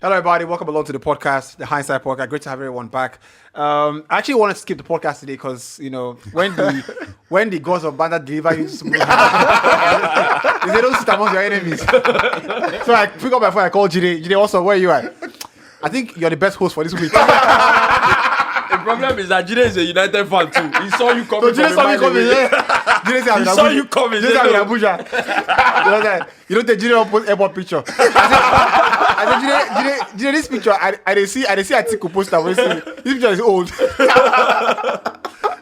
Hello, everybody. Welcome along to the podcast, the Hindsight podcast. Great to have everyone back. I actually wanted to skip the podcast today because, when the gods of banter deliver you to they don't sit amongst your enemies. So I pick up my phone, I call Jide. Jide, what's up? Where are you at? I think you're the best host for this week. The problem is that Jide is a United fan too. He saw you coming. So Jide saw me coming. He saw you coming. Jide saw me in Abuja. You don't take Jide post airport picture. I said, Jide, this picture, I see Atiku poster. This picture is old.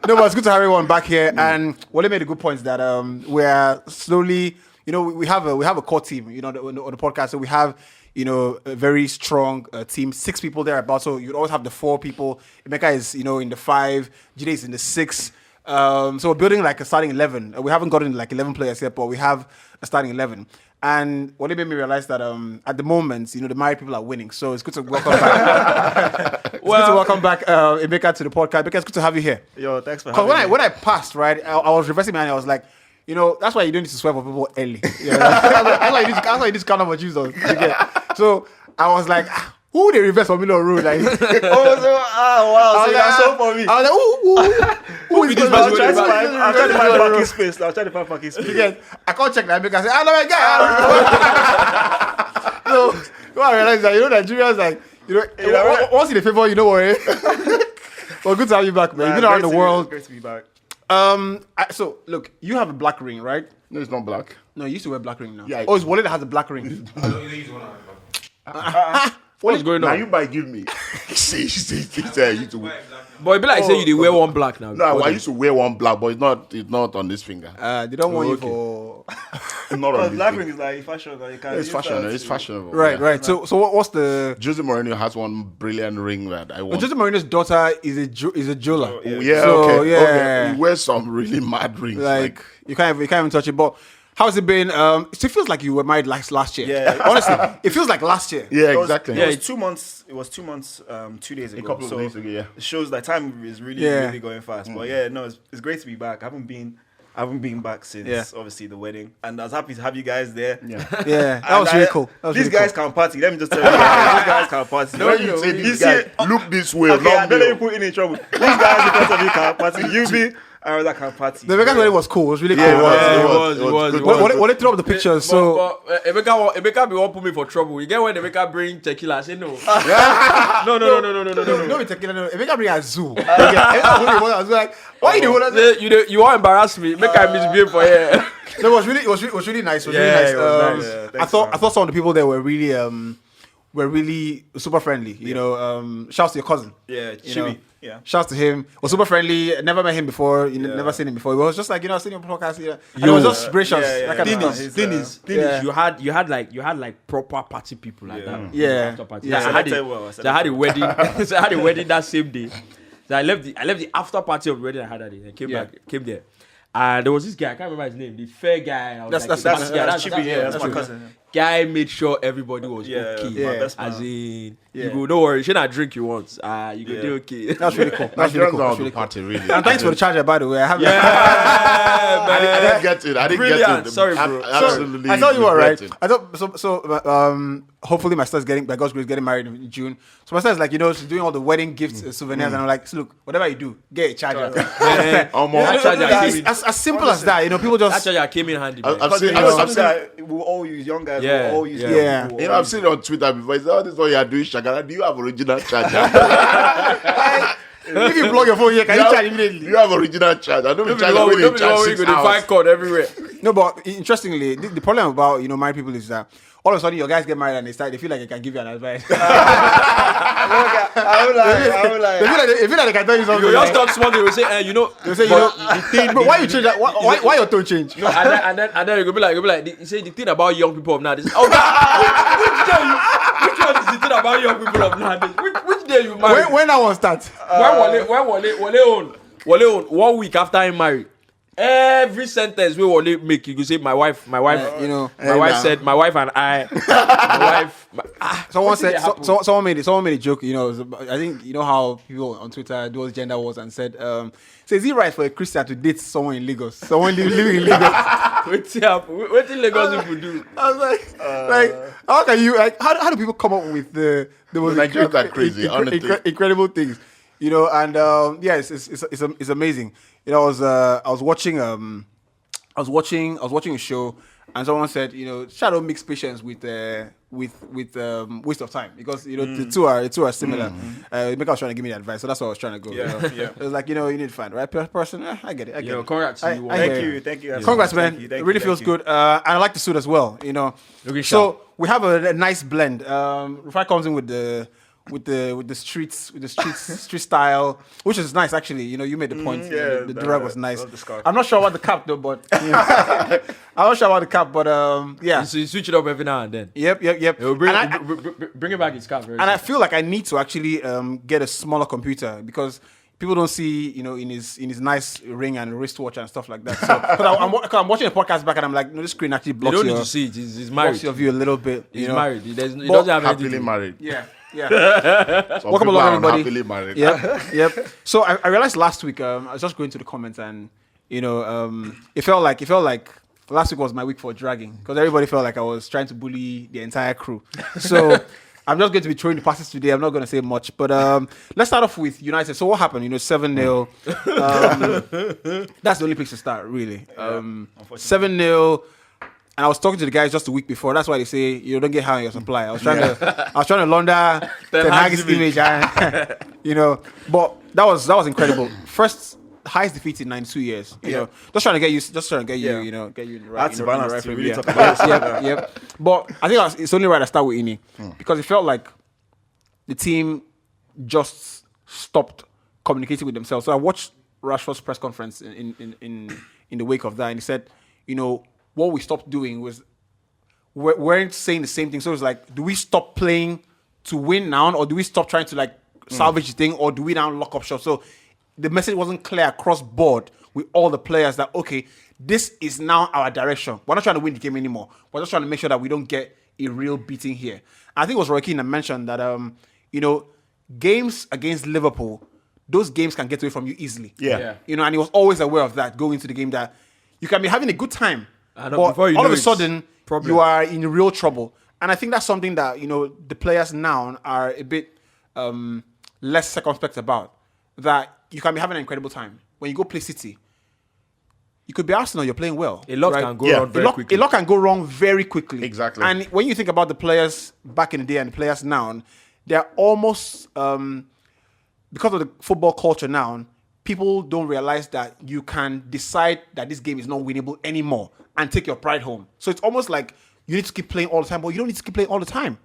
No, but it's good to have everyone back here. And Wale made a good point that we're slowly, we have a core team, on the podcast. So we have, a very strong team, 6 people there about. So you'd always have the 4 people. Emeka is, in the 5. Jide is in the 6. So we're building like a starting 11. We haven't gotten like 11 players yet, but we have a starting 11. And what it made me realize that at the moment, the married people are winning. So it's good to welcome back. Good to welcome back Emeka to the podcast. Emeka, it's good to have you here. Yo, thanks for having me. When I passed, right, I was reversing my hand. I was like, that's why you don't need to swear for people early. That's why you need to count up your shoes on. So I was like, who they reverse for me on road? Like, wow. So you're so for me. I was like, who is this person? I'm trying to find parking space. Again, I can't check that because I say, my guy. So I realized that, Nigerians, like, once in a favor, worry. Well, good to have you back, man. You've been around the world. Great to be back. So, look, you have a black ring, right? No, it's not black. No, you used to wear black ring now. Yeah, it's Wale that has a black ring. What is going on? Now you might give me. See, you used to wear. But it be like say you wear one black now. No, I used to wear one black, but it's not on this finger. They don't want you for. Not on this black finger. ring is like fashion. Like, you can It's fashionable. It's fashionable. Right, yeah. right. So what's the? Jose Mourinho has one brilliant ring that I want. Jose Mourinho's daughter is a jeweler. Yeah, So, okay. yeah. Okay. He wears some really mad rings. Like you can't even touch it. But how's it been? It still feels like you were married last year. Yeah. Honestly, it feels like last year. Yeah, It was- exactly. It was 2 months. It was 2 months. 2 days ago. A couple of days ago, yeah. It shows that time is really, really going fast. But yeah, no, it's great to be back. I haven't been back since obviously the wedding, and I was happy to have you guys there. Yeah. Yeah, that was really cool. These guys can party. Let me just tell you, these guys can party. When you say these guys, look this way, Okay, I not don't let you me. put in trouble. These guys in front of you can party. You be that can party. The Vegas wedding was cool. It was really cool. Yeah, It was. What they threw up the pictures? So But Emeka be one put me for trouble. You get when Emeka bring tequila, I say no. No. no, Emeka bring a zoo. I was like, why you doing that? Say, you want to embarrass me? Make I misbehave for you. No, it was really nice. It was really Yeah, nice. it was nice. Yeah, I thought some of the people there were really super friendly. Shouts to your cousin. Yeah, You Chibi. know, Yeah. Shouts to him. Was super friendly. Never met him before. Never seen him before. It was just like seen him on podcast. And it was just gracious. That kind of stuff. Thing is, you had like proper party people like that. Yeah. After party. Yeah. So I had a wedding. So I had a wedding that same day. So I left the after party of the wedding I had that day. I came there. And there was this guy, I can't remember his name, the fair guy. I was That's Chibi. Yeah, that's my cousin. Guy made sure everybody was okay. my best man. As in, you go, don't worry, you shouldn't drink you want. You go do okay. That's really cool. That's really cool. Nigerians are on the party, really. And thanks for the charger, by the way. I have I didn't get it. I didn't Brilliant. get it. Sorry, bro. Absolutely. I thought you were right. regret it. I thought so. Hopefully, my sister's by God's grace, getting married in June. So my sister's like, she's doing all the wedding gifts, souvenirs, and I'm like, so look, whatever you do, get a charger. As simple as that, people just. That charger came in handy. I've Because seen. you know I've something seen. that we'll all use. Young guys Yeah. will all use. Yeah. I've seen it on Twitter before. It's all this what you are doing, Shagara. Do you have original charger? If you plug your phone here, can you charge immediately? You have original charger. I don't be Don't be charging the when one you charge we 6 go to find hours. cord everywhere. No, but interestingly, the problem about married people is that all of a sudden your guys get married and they feel like they can give you an advice. I would like. They feel like they can tell you something. You just talk small, they will say, They say, the thing. But why you change that? Why your tone change? No, and then you go be like, you say the thing about young people of now. This, oh, God, which one is the thing about young people of now? Which day you married? When that one starts? When Wale own 1 week after he married. Every sentence we Wale make, you go say my wife, my wife said, my wife and I, Someone said, someone made a joke. I think how people on Twitter do those gender wars and said, is it right for a Christian to date someone in Lagos, someone living in Lagos? What did Lagos people do? I was like, how can you, like, how do people come up with the most Nigerians are crazy, honestly. incredible things, you know? And yeah, it's amazing. You know, I was watching a show, and someone said, you know, Shadow mix patience with waste of time, because you know the two are similar. Mika was trying to give me the advice, so that's what I was trying to go. Yeah, you know? yeah. It was like, you know, you need to find the right person. I get it. Yo, congrats to you. Thank you. Congrats, man. Thank It you, really thank feels you. good. And I like the suit as well, you know. Looking So sharp. we have a nice blend. Rufai comes in with the street style, which is nice actually. You know, you made the point. You know, the durag was nice. love the scarf. I'm not sure about the cap though, but you know, I'm not sure about the cap, but yeah. So you switch it up every now and then. Yep. It'll bring, And I- bring it back its cap. And I feel like I need to actually get a smaller computer, because people don't see, you know, in his nice ring and wristwatch and stuff like that. So because I'm watching a podcast back and I'm like, no, this screen actually you blocks don't need your to see it. He's married. blocks your view a little bit. He's you know? married. He doesn't But have anything Happily to do. married. Yeah. Some Welcome people along, are everybody. Happily married. Yep. So I realized last week, I was just going to the comments, and you know, it felt like last week was my week for dragging, because everybody felt like I was trying to bully the entire crew. So I'm just going to be throwing the passes today. I'm not going to say much, but let's start off with United. So what happened? You know, 7-0. That's the only place to start, really. 7-0. And I was talking to the guys just a week before. That's why they say you don't get high on your supply. I was trying to launder Ten Hag's image, you know. But that was incredible. First highest defeat in 92 years. You know, just trying to get you, Yeah. you know, get you in the right. That's in the balance right to frame. really Yeah. talk about Yes, yep. But I think it's only right I start with Ini, because it felt like the team just stopped communicating with themselves. So I watched Rashford's press conference in the wake of that, and he said, you know, what we stopped doing was we weren't saying the same thing. So it's like, do we stop playing to win now, or do we stop trying to like salvage the thing, or do we now lock up shop? So the message wasn't clear across board with all the players that, okay, this is now our direction. We're not trying to win the game anymore. We're just trying to make sure that we don't get a real beating here. I think it was Roy Keane that mentioned that, you know, games against Liverpool, those games can get away from you easily. Yeah. You know, and he was always aware of that going into the game, that you can be having a good time, And but before you all know of a it's sudden problem. you are in real trouble. And I think that's something that, you know, the players now are a bit less circumspect about. That you can be having an incredible time. When you go play City, you could be Arsenal, you're playing well. A lot right? can go Yeah. wrong very quickly. A lot can go wrong very quickly. Exactly. And when you think about the players back in the day and the players now, they're almost, because of the football culture now, people don't realize that you can decide that this game is not winnable anymore and take your pride home. So it's almost like you need to keep playing all the time, but you don't need to keep playing all the time.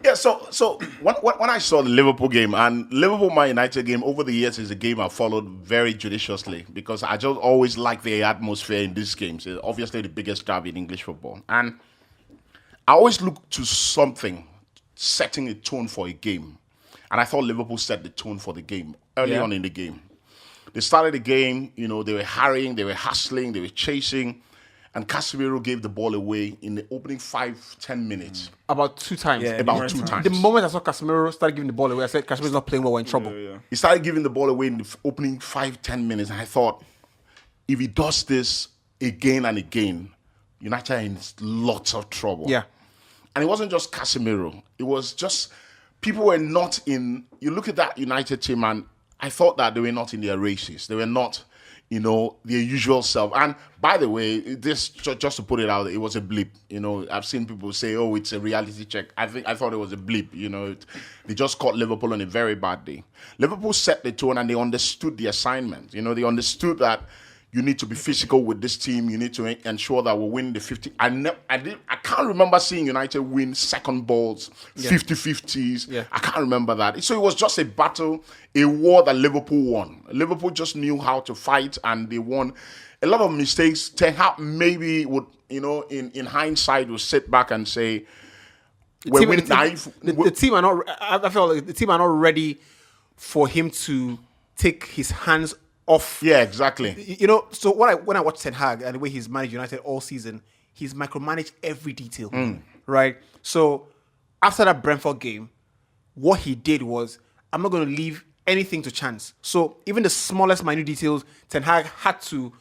Yeah, so when I saw the Liverpool game, and Liverpool-Man United game, over the years is a game I followed very judiciously, because I just always like the atmosphere in these games. It's obviously the biggest derby in English football. And I always look to something setting a tone for a game. And I thought Liverpool set the tone for the game early on in the game. They started the game, you know, they were harrying, they were hustling, they were chasing. And Casemiro gave the ball away in the opening 5-10 minutes. About 2 times. Yeah. About numerous 2 times. times. The moment I saw Casemiro start giving the ball away, I said, Casemiro's not playing well, we're in trouble. He started giving the ball away in the opening 5-10 minutes. And I thought, if he does this again and again, United are in lots of trouble. Yeah. And it wasn't just Casemiro. It was just, people were not in, you look at that United team, and I thought that they were not in their races. They were not, you know, their usual self. And by the way, this, just to put it out, it was a blip. You know, I've seen people say, oh, it's a reality check. I thought it was a blip. You know, they just caught Liverpool on a very bad day. Liverpool set the tone and they understood the assignment. You know, they understood that you need to be physical with this team. You need to ensure that we'll win the 50. I can't remember seeing United win second balls, 50-50s. Yeah. I can't remember that. So it was just a battle, a war that Liverpool won. Liverpool just knew how to fight, and they won. A lot of mistakes. Ten Hag maybe would, you know, in hindsight, would sit back and say, The team are not. I feel like the team are not ready for him to take his hands off. Yeah, exactly. You know, so when I watch Ten Hag and the way he's managed United all season, he's micromanaged every detail, right? So after that Brentford game, what he did was, I'm not going to leave anything to chance. So even the smallest minute details, Ten Hag had to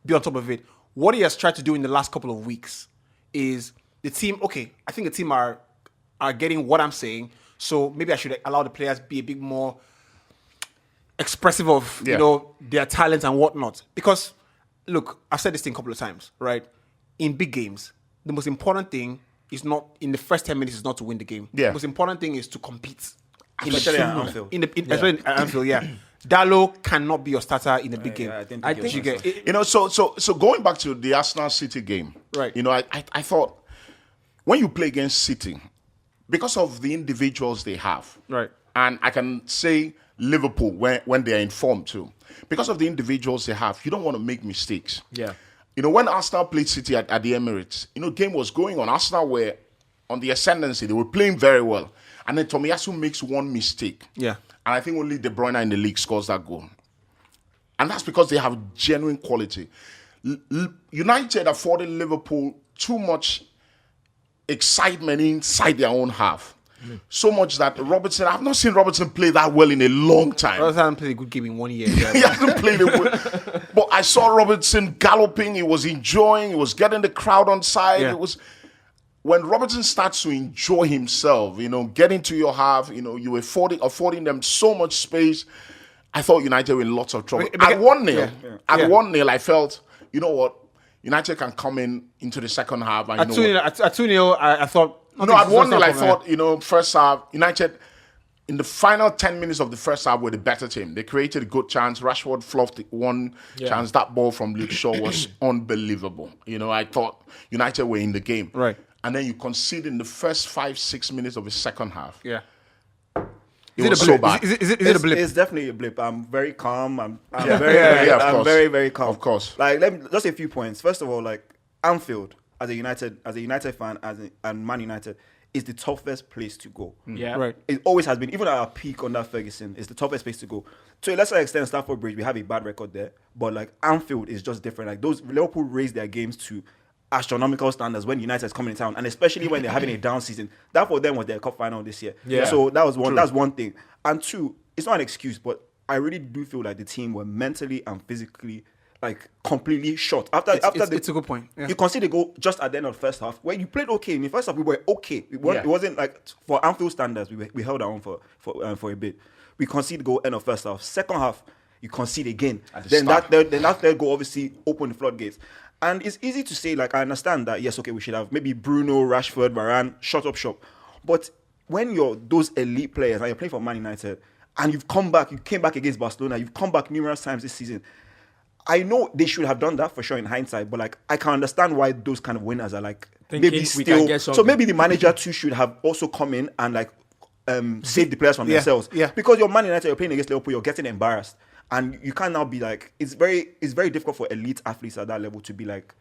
be on top of it. what he has tried to do in the last couple of weeks is the team. Okay, I think the team are getting what I'm saying. So maybe I should allow the players be a bit more expressive of their talents and whatnot. Because look, I've said this thing a couple of times, right? In big games, the most important thing is not in the first 10 minutes is not to win the game. Yeah. The most important thing is to compete. Especially at Anfield. Especially at Anfield, yeah. Dalot cannot be your starter in a big game. I think you get it. You know, so going back to the Arsenal City game, Right. You know, I thought when you play against City, because of the individuals they have, Right. and I can say Liverpool when they're in form too, because of the individuals they have, you don't want to make mistakes. Yeah. You know, when Arsenal played City at the Emirates, you know, game was going on. Arsenal were on the ascendancy. They were playing very well. And then Tomiyasu makes one mistake. Yeah. And I think only De Bruyne in the league scores that goal. And that's because they have genuine quality. United afforded Liverpool too much excitement inside their own half. So much that Robertson, I've not seen Robertson play that well in a long time. Robertson hasn't played a good game in 1 year. He hasn't played it well. But I saw Robertson galloping. He was enjoying. He was getting the crowd on side. Yeah. It was when Robertson starts to enjoy himself, you know, getting to your half, you know, you were affording them so much space. I thought United were in lots of trouble. At 1-0, at 1-0, I felt, you know what, United can come into the second half. And At 2-0, I thought... No, at 1-0, I thought, you know, first half, United, in the final 10 minutes of the first half, were the better team. They created a good chance. Rashford fluffed one chance. That ball from Luke Shaw was unbelievable. You know, I thought United were in the game. Right. And then you concede in the first 5-6 minutes of the second half. Yeah. It was so bad. Is it a blip? It's definitely a blip. I'm very calm. I'm of very, course. very calm. Of course. Like, just a few points. First of all, like Anfield, as a United fan, and Man United, is the toughest place to go. Yeah. Right. It always has been. Even at our peak under Ferguson, it's the toughest place to go. To a lesser extent, Stamford Bridge, we have a bad record there. But like Anfield is just different. Like those Liverpool raised their games to astronomical standards when United is coming in town, and especially when they're having a down season. That for them was their cup final this year. Yeah. So that was one. True. That's one thing. And two, it's not an excuse, but I really do feel like the team were mentally and physically like completely shot. It's a good point. Yeah. You conceded a goal just at the end of the first half, where you played okay. In the first half, we were okay. It wasn't like for Anfield standards. We held our own for a bit. We conceded goal end of first half. Second half, you concede again. Then that third goal obviously opened the floodgates. And it's easy to say, like, I understand that, yes, okay, we should have maybe Bruno, Rashford, Varane, shut up shop. But when you're those elite players and you're playing for Man United and you came back against Barcelona, you've come back numerous times this season. I know they should have done that for sure in hindsight, but like I can understand why those kind of winners are like thinking maybe we can get still. So maybe the manager too should have also come in and like save the players from themselves. Yeah. Because you're Man United, you're playing against Liverpool, you're getting embarrassed. And you can't now be like, it's very difficult for elite athletes at that level to be like,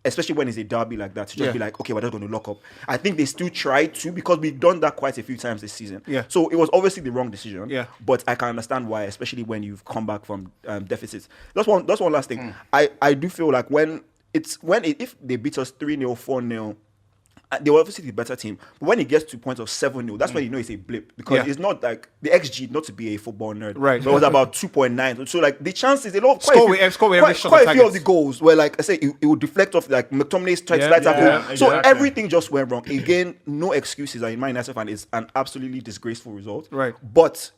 especially when it's a derby like that, to just be like, okay, we're just going to lock up. I think they still tried to, because we've done that quite a few times this season. Yeah. So it was obviously the wrong decision. Yeah. But I can understand why, especially when you've come back from deficits. That's one last thing. I do feel like if they beat us 3-0, 4-0, they were obviously the better team. But when it gets to point of 7-0, that's when you know it's a blip. Because it's not like the XG, not to be a football nerd. Right. But it was about 2.9. So like the chances, quite a few of the goals where like I say it would deflect off like McTominay's trying to slide tackle. So everything just went wrong. Again, no excuses. In my United fan, it's an absolutely disgraceful result. Right. But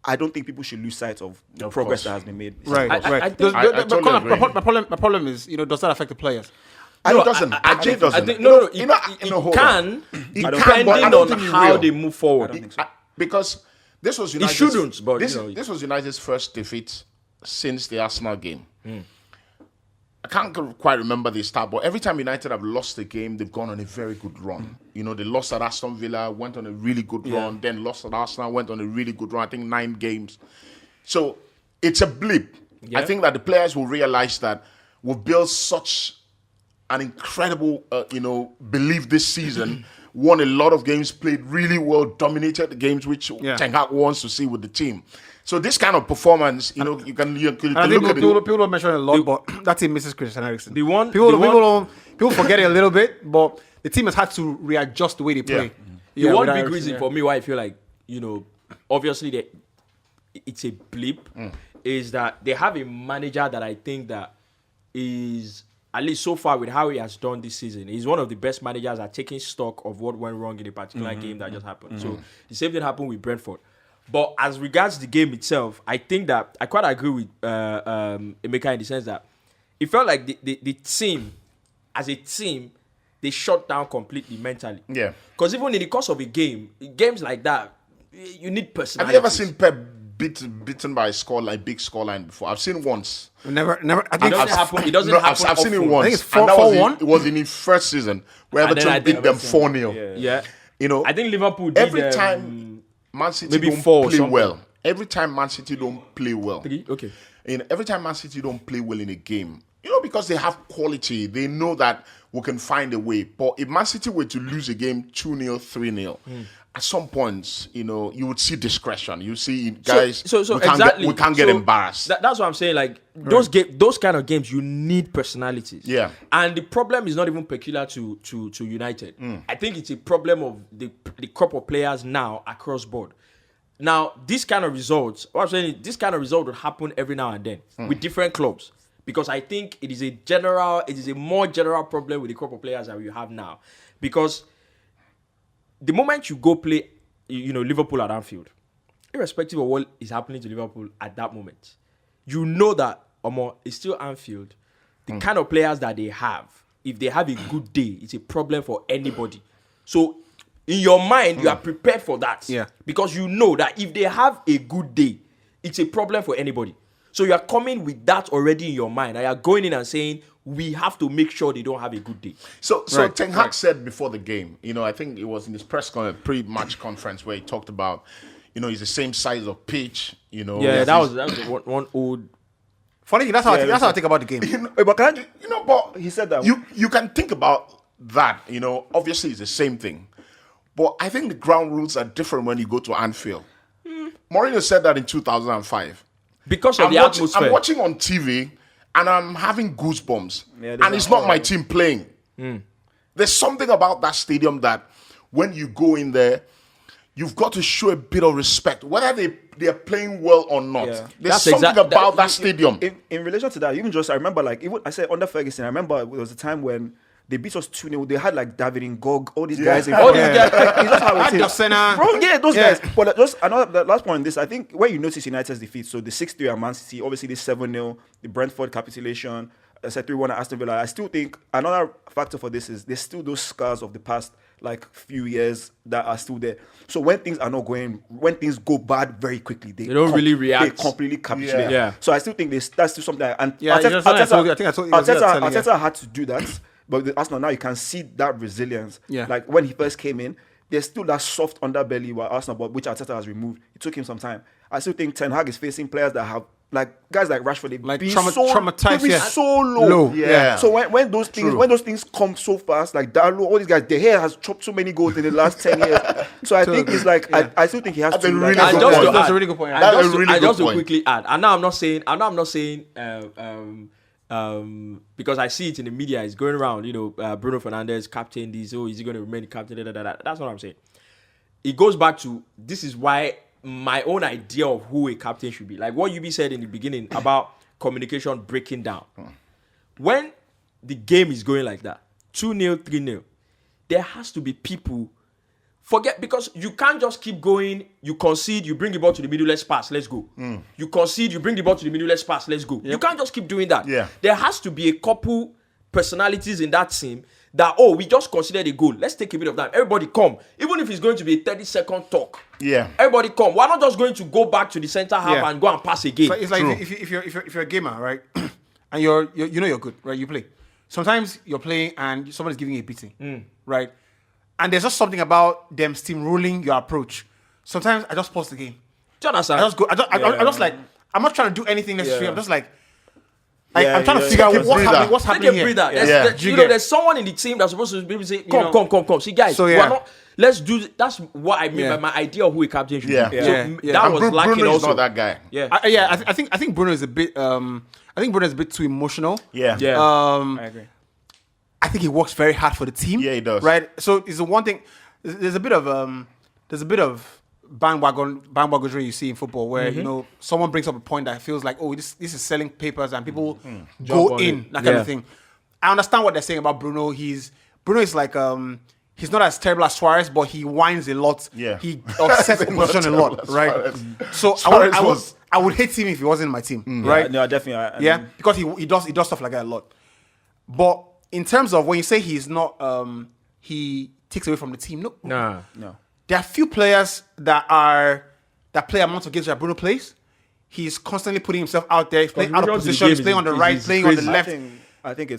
I don't think people should lose sight of the progress that has been made. Right. I My problem is, does that affect the players? It doesn't. I think it can, depending on how they move forward. Because this was United's, shouldn't, but this was United's first defeat since the Arsenal game. I can't quite remember the start, but every time United have lost a game, they've gone on a very good run. You know, they lost at Aston Villa, went on a really good run, then lost at Arsenal, went on a really good run. I think 9 games. So it's a blip. I think that the players will realize that we've built such an incredible, belief this season. Won a lot of games, played really well, dominated the games which Ten Hag wants to see with the team. So this kind of performance, you can look at it. People don't mention it a lot, but that team misses Christian Eriksen. People forget it a little bit, but the team has had to readjust the way they play. The one big reason for me why I feel like, obviously it's a blip, is that they have a manager that I think that is at least so far with how he has done this season, he's one of the best managers at taking stock of what went wrong in a particular game that just happened. So the same thing happened with Brentford. But as regards the game itself, I think that I quite agree with Emeka in the sense that it felt like the team, as a team, they shut down completely mentally. Yeah. Because even in the course of a game, games like that, you need personality. Have you ever seen Pep beaten by a big scoreline before? I've seen once. Never. I It think doesn't happen. It doesn't No, happen. I've seen it often. once. I think it's And that was 4-1. It was in his first season where And then I Everton think beat them 4-0. Yeah. You know, I think Liverpool did every time Man City maybe don't 4 or play something. well. Every time Man City don't play well. 3. Okay. Every time Man City don't play well in a game, because they have quality, they know that we can find a way. But if Man City were to lose a game 2-0, 3-0, at some points, you would see discretion. You see, guys, So we can't get embarrassed. That's what I'm saying. Like those kind of games, you need personalities. Yeah. And the problem is not even peculiar to United. I think it's a problem of the crop of players now across board. Now, this kind of results, what I'm saying is this kind of result would happen every now and then with different clubs. Because I think it is a more general problem with the crop of players that we have now. Because the moment you go play, Liverpool at Anfield, irrespective of what is happening to Liverpool at that moment, you know that it's still Anfield. The kind of players that they have, if they have a good day, it's a problem for anybody. So in your mind, you are prepared for that. Yeah. Because you know that if they have a good day, it's a problem for anybody. So you are coming with that already in your mind. And you are going in and saying, we have to make sure they don't have a good day. So Ten Hag said before the game, I think it was in his pre-match conference where he talked about, it's the same size of pitch, Yeah, that was one old. Funny, that's how I think about the game. But but he said that You can think about that, obviously it's the same thing. But I think the ground rules are different when you go to Anfield. Mourinho said that in 2005. Because of the atmosphere. I'm watching on TV and I'm having goosebumps. Yeah, And it's not my team playing. There's something about that stadium that when you go in there, you've got to show a bit of respect, whether they're playing well or not. Yeah. There's something about that stadium. In relation to that, I remember I said under Ferguson, I remember there was a time when they beat us 2-0. They had like David Ngog, all these guys. All these guys. It's just how it is. Senna. Bro, those guys. But just the last point on this, I think when you notice United's defeat, so the 6-3 at Man City, obviously the 7-0, the Brentford capitulation, I said 3-1 at Aston Villa. I still think another factor for this is there's still those scars of the past few years that are still there. So when things are not going, when things go bad very quickly, they don't really react. They completely capitulate. Yeah. So I still think that's still something. And Yeah, Arteta had to do that. But with Arsenal now, you can see that resilience. Yeah. Like when he first came in, there's still that soft underbelly with Arsenal, but which Arteta has removed. It took him some time. I still think Ten Hag is facing players that have, guys like Rashford, they've been traumatized, they've been so low. Yeah. So when those things come so fast, like Darlow, all these guys, their hair has chopped so many goals in the last 10 years. So I think it's I still think he has That's to. a really like, good point. That's a really good point. That's a really I good just to point. quickly add, and now I'm not saying because I see it in the media, it's going around, Bruno Fernandes, captain, is he going to remain the captain? That's what I'm saying. It goes back to, this is why my own idea of who a captain should be. Like what Yubi said in the beginning about communication breaking down. When the game is going like that, 2-0, 3-0, there has to be people. Because you can't just keep going, you concede, you bring the ball to the middle, let's pass, let's go. You concede, you bring the ball to the middle, let's pass, let's go. Yep. You can't just keep doing that. Yeah. There has to be a couple personalities in that team that, we just considered a goal. Let's take a bit of time. Everybody come. Even if it's going to be a 30-second talk. Yeah. Everybody come. We're not just going to go back to the center half and go and pass again. So it's like if you're a gamer, right? And you're good, right? You play. Sometimes you're playing and somebody's giving you a beating, right? And there's just something about them steamrolling your approach. Sometimes I just pause the game. Do you understand? I just go. I just like. I'm not trying to do anything necessary. I'm just like. I'm trying to figure out what's happening Take a here. breather. There's someone in the team that's supposed to be able to say, come. See, guys, we're not. Let's do. That's what I mean by my idea of who a captain should be. Yeah. So that was lacking Bruno is also. not that guy. Yeah. I think Bruno is a bit. I think Bruno is a bit too emotional. Yeah. I agree. I think he works very hard for the team. Yeah, he does. Right. So it's the one thing. There's a bit of bandwagonery you see in football where someone brings up a point that feels like, this is selling papers and people go in that kind of thing. I understand what they're saying about Bruno. Bruno is like he's not as terrible as Suarez, but he whines a lot. Yeah. He upsets the position a lot, right? Suarez. So Suarez I would hate him if he wasn't in my team, right? No, definitely. Yeah, because he does stuff like that a lot. But in terms of when you say he's not, he takes away from the team. No. No. There are few players that play amounts of games that Bruno plays. He's constantly putting himself out there. He's playing out of position. He's playing on the right, playing on the left. I think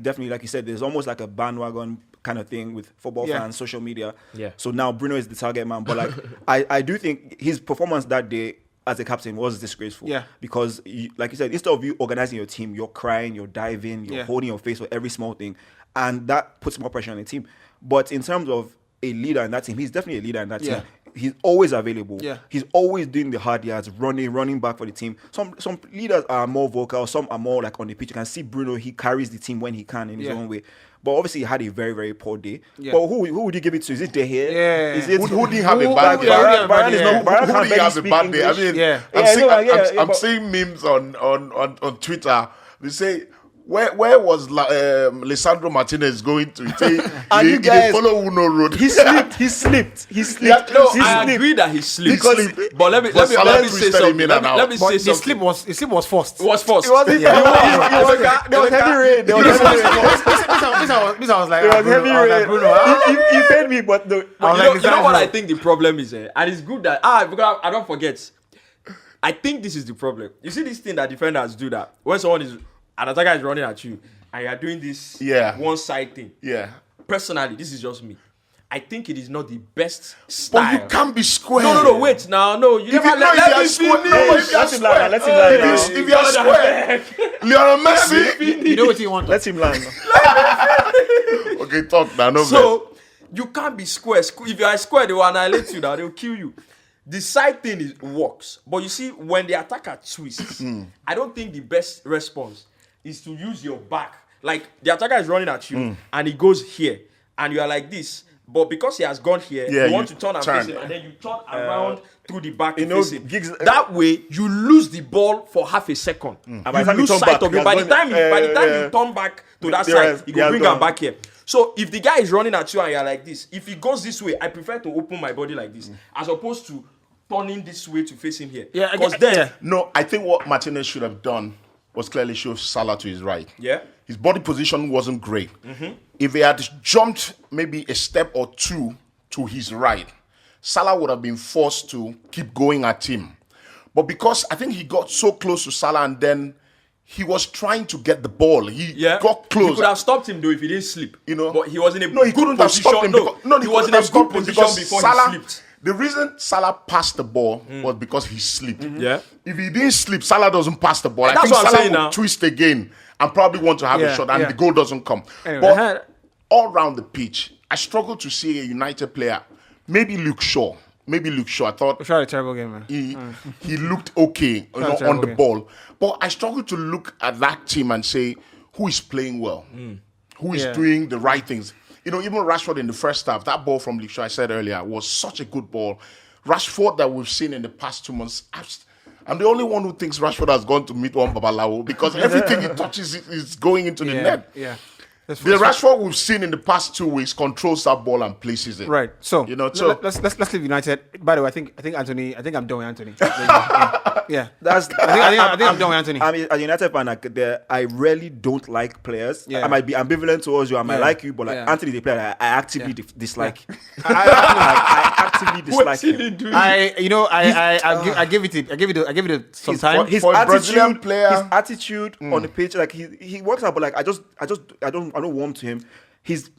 definitely, like you said, there's almost like a bandwagon kind of thing with football fans, social media. Yeah. So now Bruno is the target man. But like, I do think his performance that day as a captain was disgraceful. Yeah. Because, like you said, instead of you organizing your team, you're crying, you're diving, you're holding your face for every small thing. And that puts more pressure on the team. But in terms of a leader in that team, he's definitely a leader in that team. He's always available. Yeah. He's always doing the hard yards, running back for the team. Some leaders are more vocal, some are more like on the pitch. You can see Bruno, he carries the team when he can in his own way. But obviously he had a very, very poor day. Yeah. But who would you give it to? Is it De Gea? Yeah. Is it Who didn't have a bad day? Bayern is not. Bayern Who can't didn't have a barely bad speak day? I English. mean, I'm seeing memes on Twitter. They say, where was Lisandro Martinez going to? He follow Uno road. He slipped. Yeah, no, I agree that he slipped. Because- But let me say something. Let me say But the something. slip was forced. It was forced. It wasn't. There was heavy rain. There was heavy rain. This I was like, There was heavy rain. Bruno. He paid me, but the. You know what I think the problem is, and it's good that because I don't forget. I think this is the problem. You see this thing that defenders do, that when an attacker is running at you and you are doing this one side thing. Yeah. Personally, this is just me. I think it is not the best style. But you can't be square. No, wait now. No, you never let me finish. Let him land. Let him land. If you are square, Lionel Messi. You know what you want? Let him land. Okay, talk now. No So you can't be square. If you are square, they will annihilate you. Now they will kill you. The side thing works, but you see, when the attacker twists, I don't think the best response is to use your back. Like the attacker is running at you, and he goes here, and you are like this. But because he has gone here, you want to turn and face him, and then you turn around through the back to face him. That way, you lose the ball for half a second. And by the time You you lose turn sight back, of it. By the time you turn back to that side, you go bring him back here. So if the guy is running at you and you're like this, if he goes this way, I prefer to open my body like this, as opposed to turning this way to face him here. Yeah, because then No, I think what Martinez should have done was clearly show Salah to his right. Yeah. His body position wasn't great. If he had jumped maybe a step or two to his right, Salah would have been forced to keep going at him. But because I think he got so close to Salah and then he was trying to get the ball. He got close. You could have stopped him though if he didn't sleep. You know, but he was in a he couldn't have stopped him. He was in a good position before Salah, he slipped. The reason Salah passed the ball was because he slipped. Yeah. If he didn't sleep, Salah doesn't pass the ball. I That's think what I'm Salah saying will now. twist again and probably want to have a shot, and the goal doesn't come. Anyway. But all around the pitch, I struggle to see a United player. Maybe Luke Shaw. I thought We tried a terrible game, man. he looked okay on the terrible ball. But I struggle to look at that team and say, who is playing well? Who is doing the right things? You know, even Rashford in the first half, that ball from Luke Shaw I said earlier was such a good ball. Rashford that we've seen in the past 2 months, I'm the only one who thinks Rashford has gone to meet one Babalawo because everything he touches is going into the net. Yeah. The Rashford we've seen in the past 2 weeks controls that ball and places it. Right. So you know, let's leave United. By the way, I think Antony. I think I'm done with Antony. Yeah. I think I'm done with Antony. I mean, as a United fan, I really don't like players. Yeah. I might be ambivalent towards you. I might like you, but like Antony, the player, I actively dislike. I actively dislike him. I give it some time. His For a Brazilian attitude, player. his attitude on the pitch, like he works out, but like I don't warm to him. He's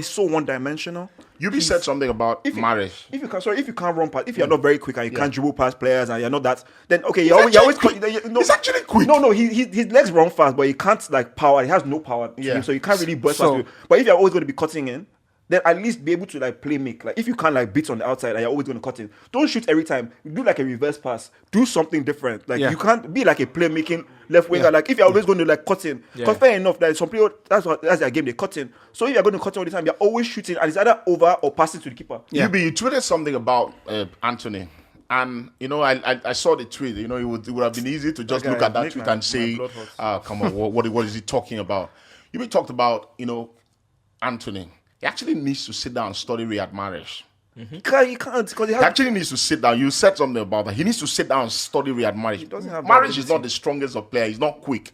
so one-dimensional. Yubi said something about Mahrez. If you can't run past, if you're not very quick and you can't dribble past players and you're not that, then okay, you're always He's actually quick. No, his legs run fast, but he can't like power. He has no power to him, so you can't really burst past you. But if you're always going to be cutting in, then at least be able to like play make. Like if you can't like beat on the outside and you're always going to cut in, don't shoot every time. Do like a reverse pass. Do something different. Like you can't be like a playmaking left winger. Like if you're always going to like cut in, because fair enough that some people that's their game, they cut in. So if you're going to cut in all the time, you're always shooting and it's either over or passing to the keeper. You tweeted something about Antony. And you know, I saw the tweet. You know, it would have been easy to just look at that tweet and say, "Come on, what is he talking about?" You talked about, Antony. He actually needs to sit down and study Riyad Mahrez. He can't because He actually needs to sit down. You said something about that. He needs to sit down and study Riyad Mahrez. doesn't have that Mahrez is ability. not the strongest of players. He's not quick.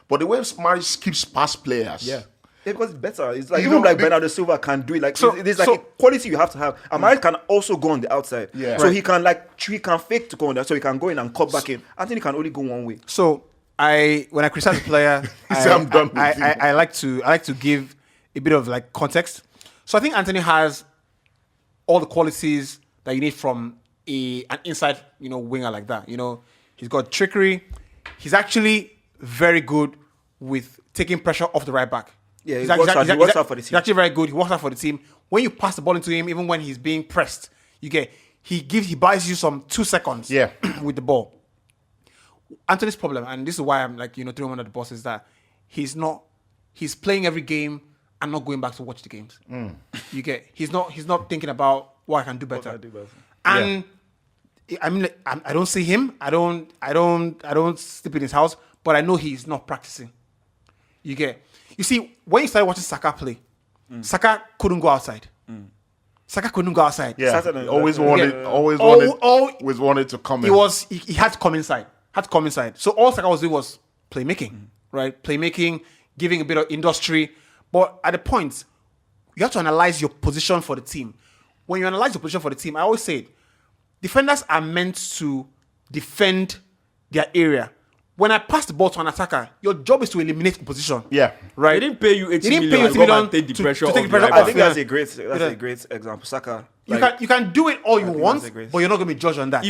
But the way Mahrez skips past players. Yeah, because it's better. It's like You even know, like the- Bernardo Silva can do it. Like So- there's like so- a quality you have to have. Amari can also go on the outside. Yeah. So Right. he can fake to go on there, so he can go in and cut back in. Anthony can only go one way. So when I criticize a player, said, "I'm done with you." I like to give a bit of like context. So I think Anthony has all the qualities that you need from an inside winger like that. He's got trickery. He's actually very good with taking pressure off the right back. Yeah, he's he works hard for the He's team. actually very good. He works hard for the team. When you pass the ball into him, even when he's being pressed, he buys you some 2 seconds. Yeah. with the ball. Anthony's problem, and this is why I'm like, throwing him under the bus, is that he's playing every game and not going back to watch the games. He's not thinking about what I can do better. I do better. And I mean, like, I don't see him. I don't sleep in his house, but I know he's not practicing. You see, when you started watching Saka play, Saka couldn't go outside. Saka couldn't go outside. Yeah. Saturday, He always that's- wanted, Yeah. always Oh, wanted, always wanted to come in. He had to come inside. So all Saka was doing was playmaking, right? Playmaking, giving a bit of industry. But at the point, you have to analyze your position for the team. When you analyze your position for the team, I always say, defenders are meant to defend their area. When I pass the ball to an attacker, your job is to eliminate the position. Yeah. Right? They didn't pay you 80 They didn't million pay you and 80 come million and take the to pressure take the off pressure the off. I right think Yeah. that's Yeah. a great example. Saka. You can do it all you want, that's a great- but you're not going to be judged on that.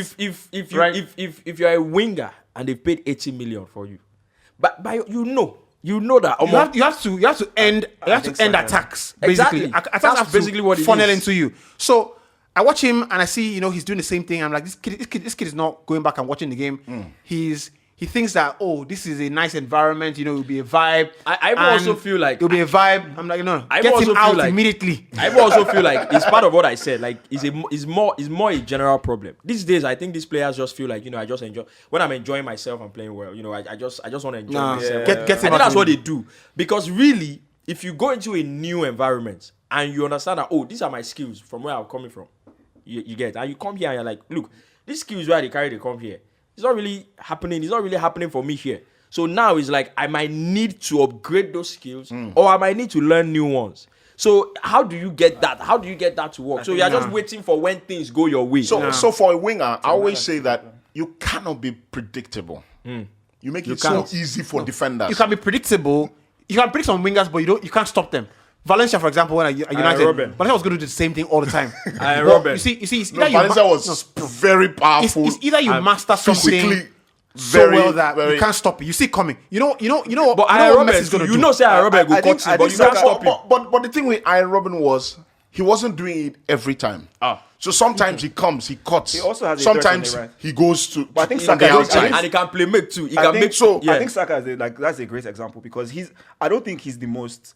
Right. If you're a winger and they paid 80 million for you, but you know that You have to end think so, yeah. attacks. Exactly. Basically, attacks That's have to basically what it funnel is. into you. So I watch him and I see he's doing the same thing. I'm like, this kid is not going back and watching the game. He thinks that this is a nice environment. It'll be a vibe. I and also feel like- it'll be a vibe. I'm like, no, I get also him feel out like- immediately. I also feel like it's part of what I said. Like, it's more a general problem these days. I think these players just feel like I just enjoy when I'm enjoying myself and playing well. I just want to enjoy Nah, myself. get I him think out that's what they immediately. do, because really, if you go into a new environment and you understand that these are my skills from where I'm coming from, you get, and you come here and you're like, look, these skills where they come here, it's not really happening. It's not really happening for me here. So now it's like I might need to upgrade those skills, or I might need to learn new ones. So how do you get that? How do you get that to work? So you're just waiting for when things go your way. So for a winger, I always say that you cannot be predictable. You make it so can't. easy for defenders. You can be predictable. You can predict some wingers, but you can't stop them. Valencia, for example, when at United, Robin. Valencia was going to do the same thing all the time. And But Robin. You see, it's No, either you Valencia ma- was very powerful. It's either you and master something physically so very, well that very- you can't stop it. You see it coming. You know but you know Iron what Robin, Messi's going to do. say Iron Robin go I think- cut you, I but think you can't Saka- stop him. But the thing with Iron Robin was he wasn't doing it every time. So sometimes he comes, he cuts. He also has a threat on sometimes the right. he goes to. But I think on Saka the is- outside. And he can play make too. He I can think make so. Yeah. I think Saka is that's a great example because I don't think he's the most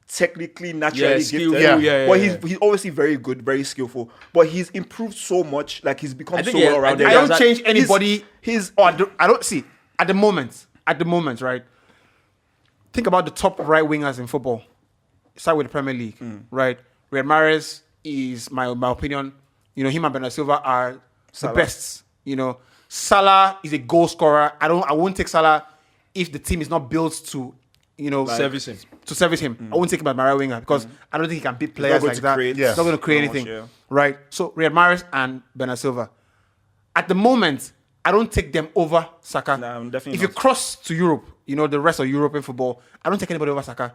technically naturally skillful, gifted. yeah, But yeah. he's obviously very good, very skillful. But he's improved so much. Like he's become I so think he- well rounded. I I don't He's- change anybody. he's- I don't see at the moment, right? Think about the top right wingers in football. Start with the Premier League, right? Riyad Mahrez is my opinion. Him and Bernardo Silva are Salah. the best. Salah is a goal scorer. I won't take Salah if the team is not built to, Service him. to service him. I won't take him as my right winger because I don't think he can beat players going like to that. create He's not going to create so much, anything, yeah. right? So Riyad Mahrez and Bernardo Silva. At the moment, I don't take them over Saka. Nah, definitely if you not. cross to Europe, the rest of European football, I don't take anybody over Saka.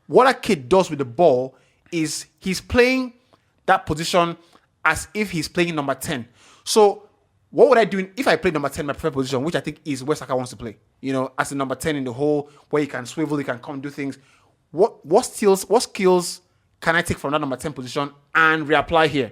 What a kid does with the ball is he's playing that position as if he's playing number 10. So what would I do if I play number 10, my preferred position, which I think is where Saka wants to play? As a number 10 in the hole, where he can swivel, he can come do things. What skills can I take from that number 10 position and reapply here?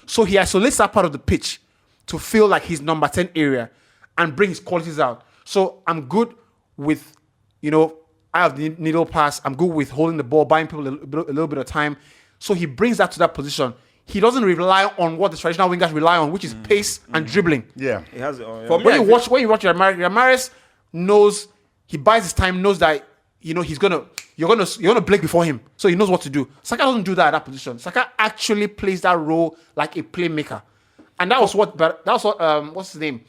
So he isolates that part of the pitch to feel like his number 10 area and bring his qualities out. So I'm good with, I have the needle pass. I'm good with holding the ball, buying people a little bit of time. So he brings that to that position. He doesn't rely on what the traditional wingers rely on, which is pace and dribbling. Yeah. He has it. Oh, yeah. For me, When you watch Mahrez knows, he buys his time, knows that you're gonna blink before him, so he knows what to do. Saka doesn't do that at that position. Saka actually plays that role like a playmaker, and that was what what's his name,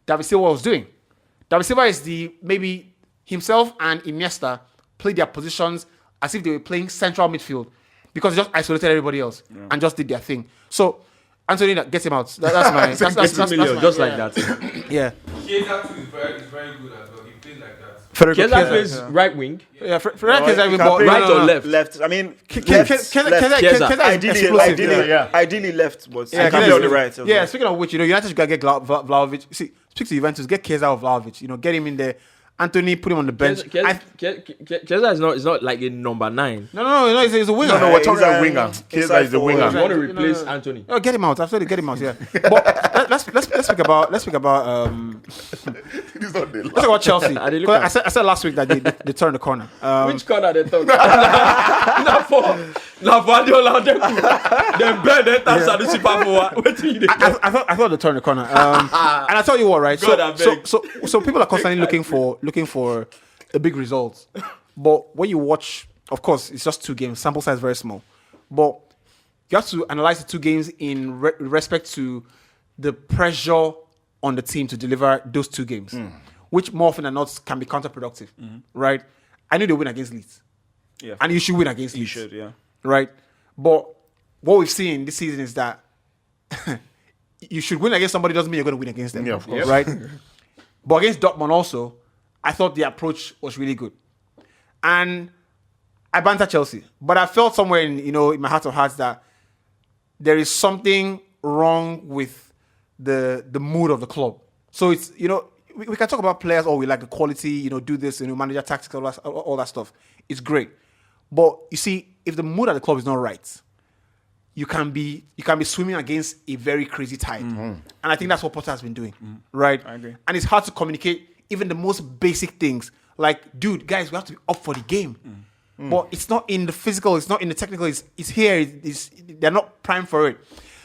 David Silva was doing. David Silva is maybe himself and Iniesta played their positions as if they were playing central midfield because they just isolated everybody else and just did their thing. So Antony, get him out. That's my. That's million, my, just yeah. like that. Yeah. Chiesa too is very good as well. He plays like that. Chiesa plays right wing. Yeah, Frederick Chiesa he even can ball play right or left? Left. I mean, Chiesa is explosive. Ideally left, but Yeah, he can play on the right. as Yeah, well. speaking of which, United should get Vlahovic. See, speak to Juventus, get Chiesa or Vlahovic. Get him in there. Antony, put him on the bench. Chiesa is not like a number 9. No, he's a winger. No, we're talking He's a an winger. Chiesa inside is the forward. winger. You want to replace Antony? Oh, get him out. Absolutely, get him out. Yeah. But let's speak about It's not the let's talk about Chelsea. I did look 'Cause I said last week that they turned the corner. Which corner they talk? Not for Guardiola. Them bend that Sanusi for what you I thought they turned the corner. And I tell you what, right? God, I beg. So people are constantly looking for a big result. But when you watch, of course, it's just 2 games. Sample size very small. But you have to analyze the 2 games in respect to the pressure on the team to deliver those 2 games, which more often than not can be counterproductive, right? I knew they win against Leeds. Yeah. And you should win against Leeds. You should, yeah. Right? But what we've seen this season is that you should win against somebody doesn't mean you're going to win against them. Yeah, of course. Right? But against Dortmund also, I thought the approach was really good. And I banter Chelsea. But I felt somewhere in my heart of hearts that there is something wrong with the mood of the club. So it's, we can talk about players, we like the quality, do this, manager tactics, all that stuff. It's great. But you see, if the mood at the club is not right, you can be swimming against a very crazy tide. And I think that's what Potter has been doing. Right? I agree. And it's hard to communicate even the most basic things. Like, dude, guys, we have to be up for the game. But it's not in the physical, it's not in the technical, it's here. They're not primed for it.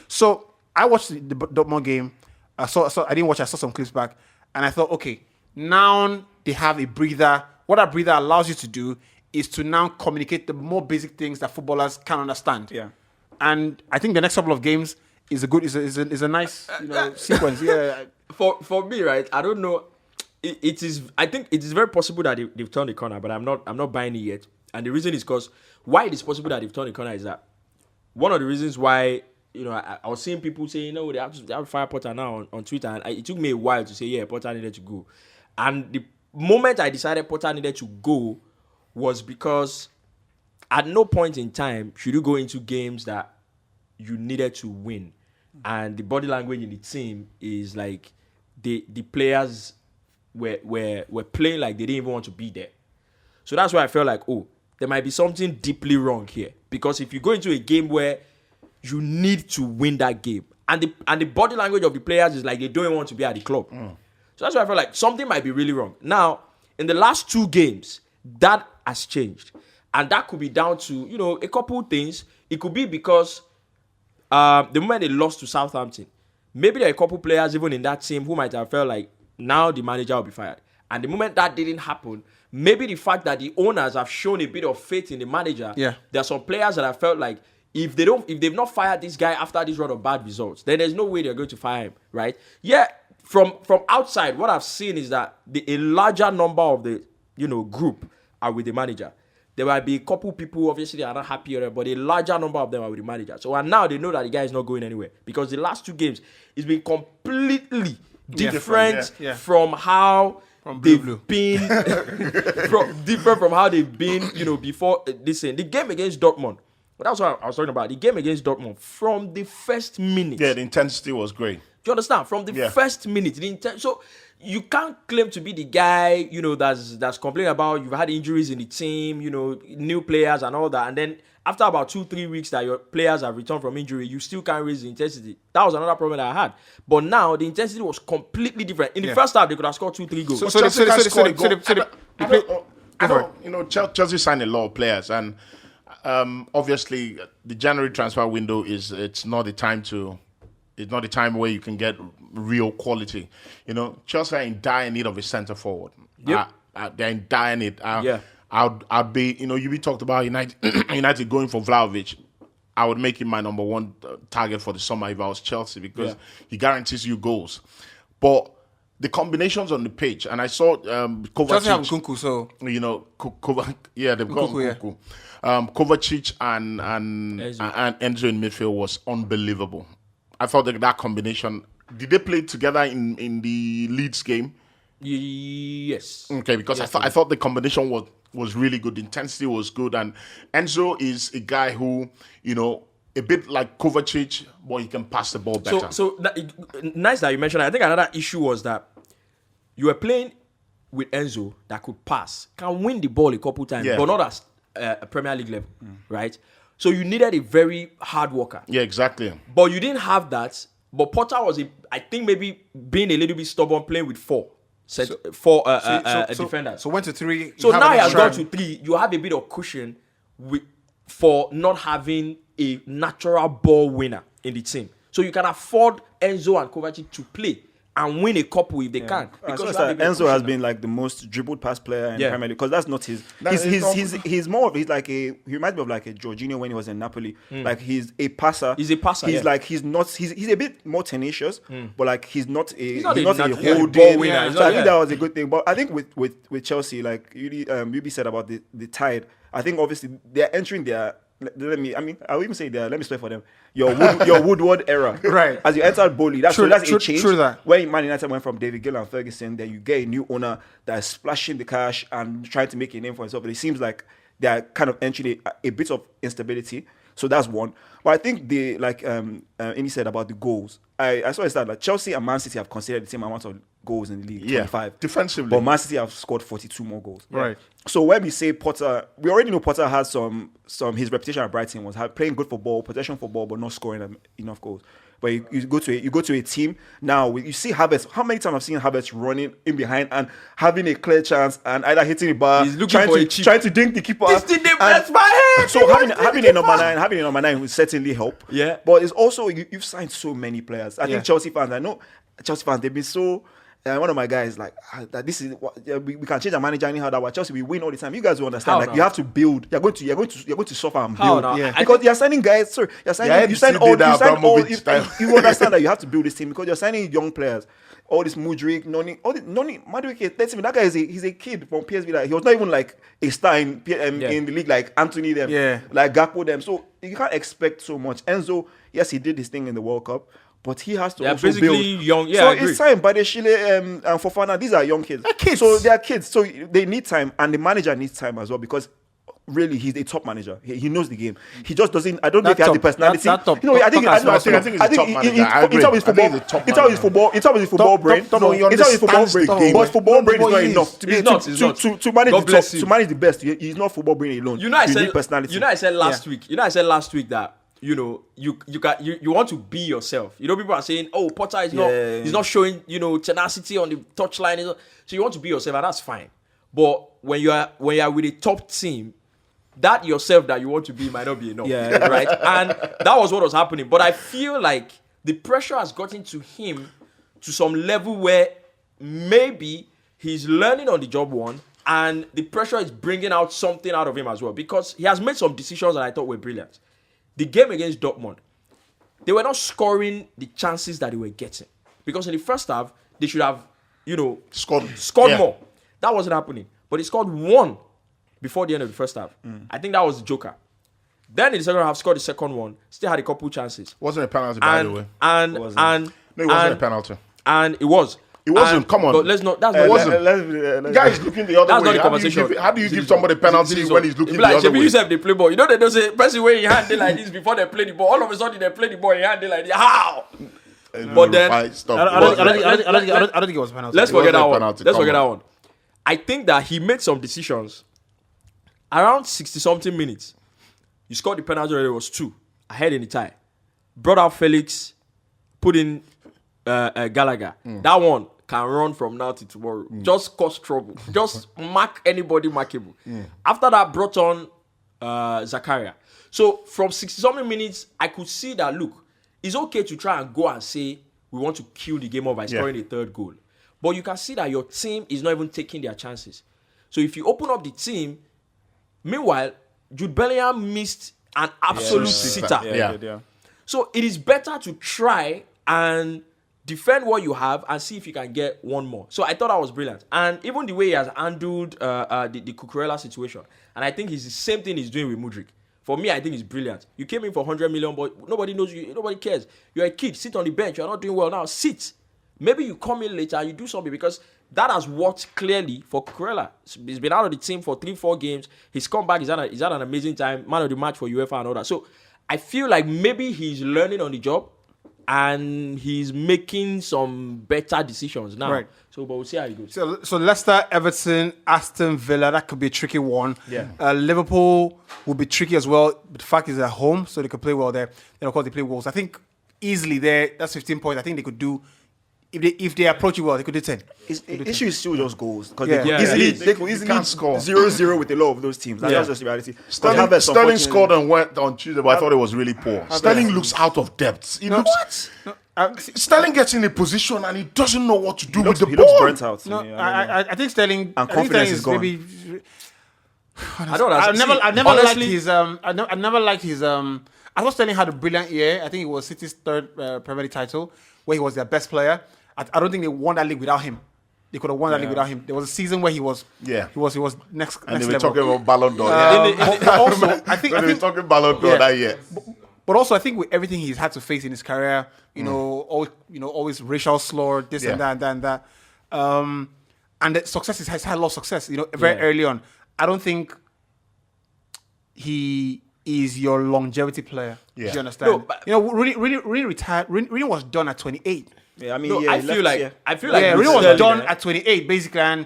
So I watched the Dortmund game. I didn't watch, I saw some clips back. And I thought, okay, now they have a breather. What that breather allows you to do is to now communicate the more basic things that footballers can understand. Yeah. And I think the next couple of games is a nice sequence. Yeah. For me, right? I don't know. I think it is very possible that they've turned the corner, but I'm not buying it yet. And the reason is because why it is possible that they've turned the corner is that one of the reasons why I was seeing people saying they have to fire Potter now on Twitter, and it took me a while to say Potter needed to go. And the moment I decided Potter needed to go was because at no point in time should you go into games that you needed to win, and the body language in the team is like the players were playing like they didn't even want to be there. So that's why I felt like, there might be something deeply wrong here. Because if you go into a game where you need to win that game, and the body language of the players is like they don't even want to be at the club. So that's why I felt like something might be really wrong. Now, in the last 2 games, that has changed. And that could be down to, a couple things. It could be because the moment they lost to Southampton, maybe there are a couple players even in that team who might have felt like, now the manager will be fired. And the moment that didn't happen, maybe the fact that the owners have shown a bit of faith in the manager. Yeah. There are some players that I felt like if they've not fired this guy after this run of bad results, then there's no way they're going to fire him, right? Yeah, from outside, what I've seen is that a larger number of the group are with the manager. There might be a couple people, obviously, they are not happy, but a larger number of them are with the manager. So and now they know that the guy is not going anywhere because the last 2 games it's been completely different from how they've been different from how they've been, before this. The game against Dortmund. But that's what I was talking about. The game against Dortmund from the first minute. Yeah, the intensity was great. Do you understand? From the first minute, so you can't claim to be the guy, that's complaining about you've had injuries in the team, new players and all that, and then after about 2-3 weeks that your players have returned from injury, you still can't raise the intensity. That was another problem that I had. But now the intensity was completely different. In the first half, they could have scored 2-3 goals. Chelsea signed a lot of players, and obviously the January transfer window it's not the time where you can get real quality. Chelsea are in dire need of a centre forward. Yep. They're in dire need. I'd be, you be talked about United, United going for Vlahovic. I would make him my number one target for the summer if I was Chelsea because he guarantees you goals. But the combinations on the pitch, and I saw Kovacic. Chelsea have Nkunku, so they've got Nkunku. Kovacic and Enzo in midfield was unbelievable. I thought that combination. Did they play together in the Leeds game? Yes. Okay, because I thought the combination was really good. The intensity was good, and Enzo is a guy who, a bit like Kovacic, but he can pass the ball better. Nice that you mentioned that. I think another issue was that you were playing with Enzo that could pass, can win the ball a couple times, but not as a Premier League level, right? So you needed a very hard worker. Yeah, exactly. But you didn't have that. But Potter was, I think, maybe being a little bit stubborn, playing with four defenders. So 1 to 3. So now he has gone to 3. You have a bit of cushion for not having a natural ball winner in the team. So you can afford Enzo and Kovacic to play and win a couple if they can. Because Enzo has been like the most dribbled pass player in Premier League, because that's not his. He's more of he reminds me of like a Jorginho when he was in Napoli. Like he's a passer. He's a passer. He's like he's a bit more tenacious, but like he's not a ball holding winner. So I think that was a good thing. But I think with Chelsea, like you said about the tide. I think obviously they're entering their. I'll even say let me spell for them. Your Woodward era. Right. As you entered Bowley, that's a change. True that. When Man United went from David Gill and Ferguson, then you get a new owner that is splashing the cash and trying to make a name for himself. But it seems like they're kind of entering a bit of instability. So that's one. But I think Andy said about the goals. I saw it that like Chelsea and Man City have considered the same amount of goals in the league, 25. Defensively. But Man City have scored 42 more goals. Right. So when we say Potter, we already know Potter has his reputation at Brighton was playing good football, possession football, but not scoring enough goals. But you go to a team now. You see Havertz. How many times I've seen Havertz running in behind and having a clear chance and either hitting the bar, trying to dink the keeper. That's my head. So having a number nine will certainly help. Yeah. But it's also you've signed so many players. I think Chelsea fans. I know Chelsea fans. They've been so. One of my guys like that. This is we can change our manager anyhow. That Chelsea we win all the time. You guys will understand. You have to build. You're going to suffer and build. Because you're signing guys. Sorry, you sign all. You understand that you have to build this team because you're signing young players. All this Mudryk, Noni, Madueke, that guy he's a kid from PSV. Like he was not even like a star in the league like Antony them, like Gakpo them. So you can't expect so much. Enzo, yes, he did his thing in the World Cup. But he has to also build. Young. Yeah, so it's time. But and Fofana, these are young kids. So they are kids. So they need time, and the manager needs time as well because really he's a top manager. He knows the game. He just doesn't. I don't know if he has the personality. I think he's a top manager. In terms of his football, brain. But football brain is not enough to manage the best. He's not football brain alone. You need personality. I said last week that. You want to be yourself. People are saying, "Oh, Potter is he's not showing tenacity on the touchline." So you want to be yourself, and that's fine. But when you are with a top team, that yourself that you want to be might not be enough, right? And that was what was happening. But I feel like the pressure has gotten to him to some level where maybe he's learning on the job one, and the pressure is bringing out something out of him as well because he has made some decisions that I thought were brilliant. The game against Dortmund, they were not scoring the chances that they were getting. Because in the first half, they should have, scored more. That wasn't happening. But they scored one before the end of the first half. I think that was the joker. Then in the second half, scored the second one. Still had a couple chances. Wasn't a penalty, by the way. No, it wasn't a penalty. And it was. It wasn't. Come on. But let's not. That's not. Wasn't. Guys looking the other way. That's not the conversation. How do you give somebody penalty when he's looking the other way? You said they play ball. They don't say person where he hand it like this before they play the ball. All of a sudden they play the ball. He hand it like this. How? But then I don't think it was a penalty. Let's forget that one. I think that he made some decisions around 60-something minutes. You scored the penalty already. It was 2 ahead in the tie. Brought out Felix, put in Gallagher. That one can run from now to tomorrow. Just cause trouble. Just mark anybody markable. After that, brought on Zakaria. So from 60-something minutes, I could see that, look, it's okay to try and go and say we want to kill the game off by scoring a third goal. But you can see that your team is not even taking their chances. So if you open up the team, Meanwhile, Jude Bellingham missed an absolute sitter. Yeah. So it is better to try and defend what you have and see if you can get one more. So I thought that was brilliant. And even the way he has handled the Cucurella situation, and I think it's the same thing he's doing with Mudryk. For me, I think it's brilliant. You came in for 100 million, but nobody knows you, nobody cares. You're a kid, sit on the bench, you're not doing well now, sit. Maybe you come in later and you do something, because that has worked clearly for Cucurella. He's been out of the team for 3-4 games. He's come back, he's had an amazing time, man of the match for UEFA and all that. So I feel like maybe he's learning on the job and he's making some better decisions now. Right. So, but we'll see how it goes. So Leicester, Everton, Aston Villa, that could be a tricky one. Yeah. Liverpool will be tricky as well. But the fact is, at home, so they could play well there. Then of course they play Wolves. I think easily there. That's 15 points. I think they could do. If they approach it well, they could do 10. The issue is still just goals, because Yeah. they could easily can't score. 0-0 with a lot of those teams. That's just the reality. But Sterling scored and went on Tuesday, but I thought it was really poor. Sterling looks out of depth. Sterling gets in a position and he doesn't know what to do with the He ball. looks burnt out. to No, me. I think Sterling. And I think confidence Sterling is gone. maybe. I don't know. I never liked his. I never liked his. I thought Sterling had a brilliant year. I think it was City's third Premier League title, where he was their best player. I don't think they won that league without him. They could have won that league without him. There was a season where he was. Yeah. He was next. And next they were level. talking about Ballon d'Or. But also, I think. They were talking Ballon d'Or that year. But also, I think with everything he's had to face in his career, always racial slur, this and that, and that. And the success has had a lot of success. Very early on. I don't think he is your longevity player. Yeah. Do you understand? No, but- Rooney retired. Rooney was done at 28. Yeah, I mean, No, yeah, I he feel left, like Yeah, with Rooney was Sterling, done at 28, basically. And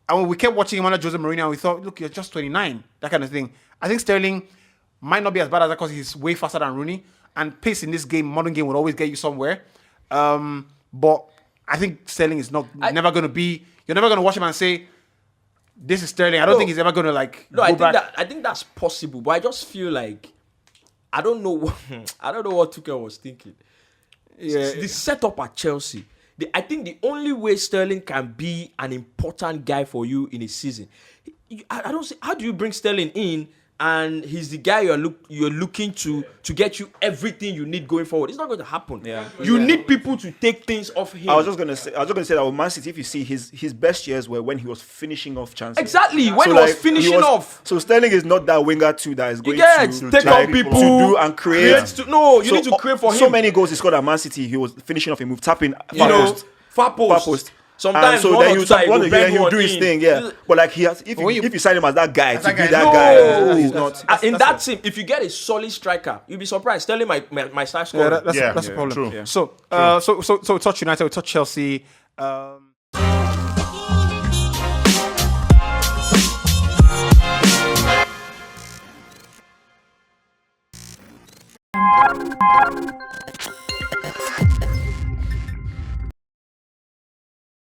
when we kept watching Emmanuel Jose Mourinho, and we thought, look, you're just 29. That kind of thing. I think Sterling might not be as bad as that because he's way faster than Rooney. And pace in this game, modern game, will always get you somewhere. But I think Sterling is never going to be... You're never going to watch him and say, this is Sterling. I don't think he's ever going to No, go back. I think that's possible, but I just feel like I don't know what Tuchel was thinking. Yeah. The setup at Chelsea. I think the only way Sterling can be an important guy for you in a season, I don't see how do you bring Sterling in and he's the guy you're looking to get you everything you need going forward. It's not going to happen. Yeah. You need people to take things off him. I was just gonna say that with Man City, if you see his best years were when he was finishing off chances. Exactly, when he was finishing off. So Sterling is not that winger too that is going to take on people to do and create. You need to create for him. So many goals he scored at Man City. He was finishing off a move, tapping far post. Sometimes so one then or two times he'll do his thing, yeah. But like if you sign him as that guy to be that guy, he's not. In that team, if you get a solid striker, you'll be surprised. Sterling might start scoring. That's the problem. True. Yeah. So we touch United, we touch Chelsea.